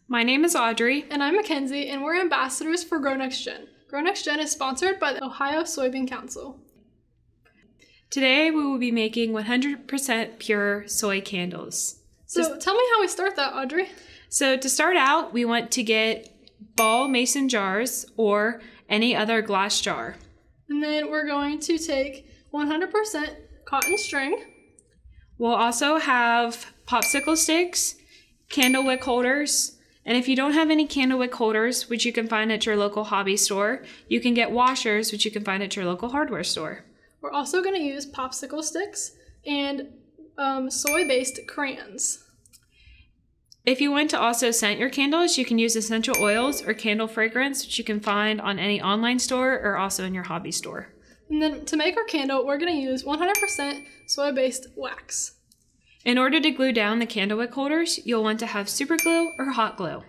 My name is Audrey. And I'm Mackenzie, and we're ambassadors for GrowNextGen. GrowNextGen is sponsored by the Ohio Soybean Council. Today we will be making 100% pure soy candles. So tell me how we start that, Audrey. So to start out, we want to get ball mason jars or any other glass jar. And then we're going to take 100% cotton string. We'll also have popsicle sticks, candle wick holders, and if you don't have any candle wick holders, which you can find at your local hobby store, you can get washers, which you can find at your local hardware store. We're also going to use popsicle sticks and soy-based crayons. If you want to also scent your candles, you can use essential oils or candle fragrance, which you can find on any online store or also in your hobby store. And then to make our candle, we're going to use 100% soy-based wax. In order to glue down the candle wick holders, you'll want to have super glue or hot glue.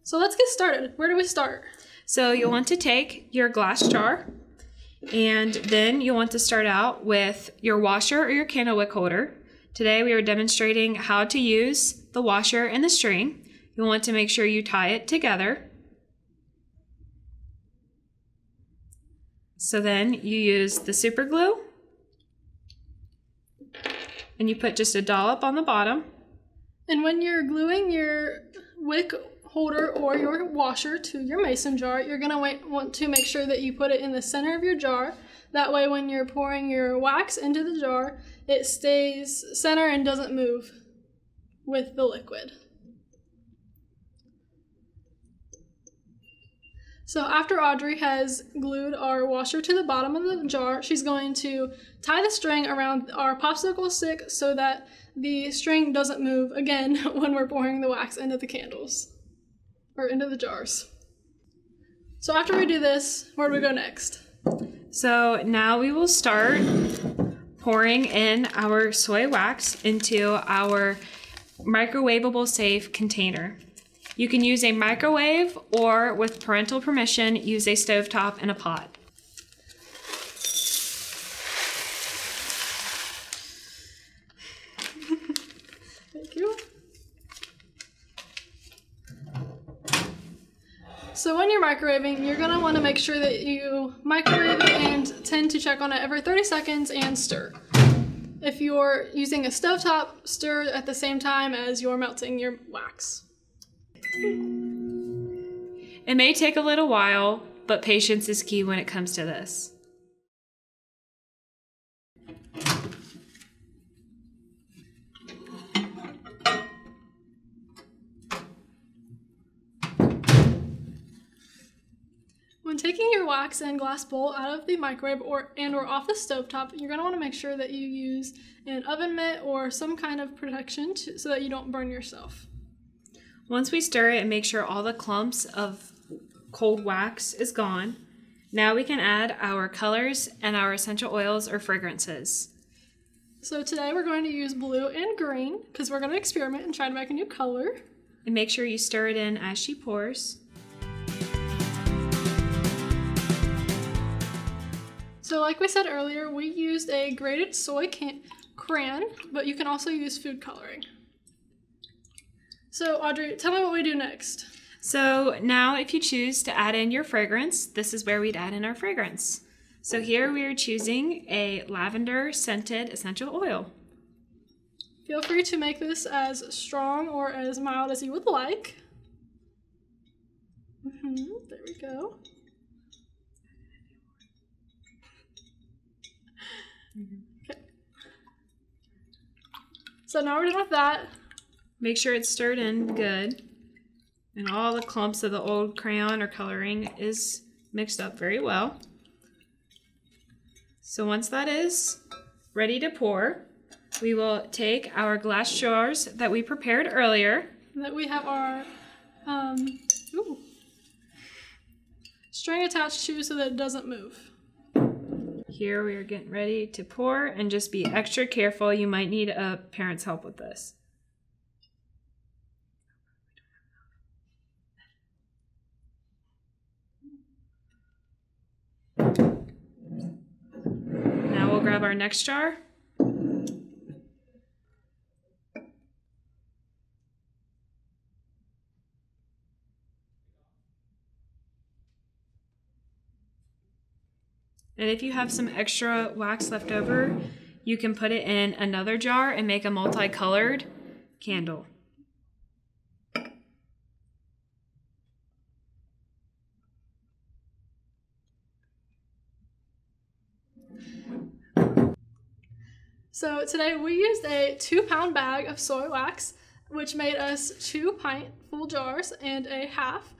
So let's get started. Where do we start? So you'll want to take your glass jar, and then you'll want to start out with your washer or your candle wick holder. Today we are demonstrating how to use the washer and the string. You'll want to make sure you tie it together. So then you use the super glue, and you put just a dollop on the bottom. And when you're gluing your wick holder or your washer to your mason jar, you're going to want to make sure that you put it in the center of your jar. That way when you're pouring your wax into the jar, it stays center and doesn't move with the liquid. So after Audrey has glued our washer to the bottom of the jar, she's going to tie the string around our popsicle stick so that the string doesn't move again when we're pouring the wax into the candles or into the jars. So after we do this, where do we go next? So now we will start pouring in our soy wax into our microwavable safe container. You can use a microwave or, with parental permission, use a stovetop and a pot. Thank you. So when you're microwaving, you're going to want to make sure that you microwave it and tend to check on it every 30 seconds and stir. If you're using a stovetop, stir at the same time as you're melting your wax. It may take a little while, but patience is key when it comes to this. When taking your wax and glass bowl out of the microwave or off the stovetop, you're going to want to make sure that you use an oven mitt or some kind of protection so that you don't burn yourself. Once we stir it and make sure all the clumps of cold wax is gone, now we can add our colors and our essential oils or fragrances. So today we're going to use blue and green because we're going to experiment and try to make a new color. And make sure you stir it in as she pours. So like we said earlier, we used a grated soy crayon, but you can also use food coloring. So Audrey, tell me what we do next. So now if you choose to add in your fragrance, this is where we'd add in our fragrance. So here we are choosing a lavender scented essential oil. Feel free to make this as strong or as mild as you would like. There we go. Okay. So now we're done with that. Make sure it's stirred in good, and all the clumps of the old crayon or coloring is mixed up very well. So once that is ready to pour, we will take our glass jars that we prepared earlier. That we have our string attached to so that it doesn't move. Here we are getting ready to pour, and just be extra careful. You might need a parent's help with this. Now we'll grab our next jar. And if you have some extra wax left over, you can put it in another jar and make a multicolored candle. So today we used a 2-pound bag of soy wax, which made us 2 pint full jars and a half.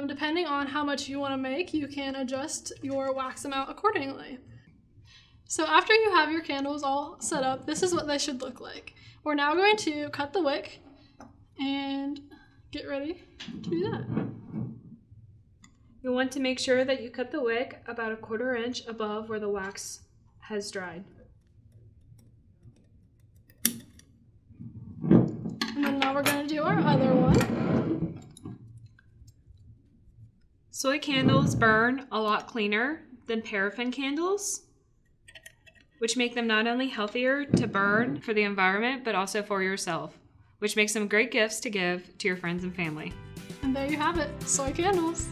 Depending on how much you want to make, you can adjust your wax amount accordingly. So after you have your candles all set up, this is what they should look like. We're now going to cut the wick and get ready to do that. You'll want to make sure that you cut the wick about a 1/4 inch above where the wax has dried. And then now we're going to do our other one. Soy candles burn a lot cleaner than paraffin candles, which make them not only healthier to burn for the environment, but also for yourself, which makes them great gifts to give to your friends and family. And there you have it, soy candles.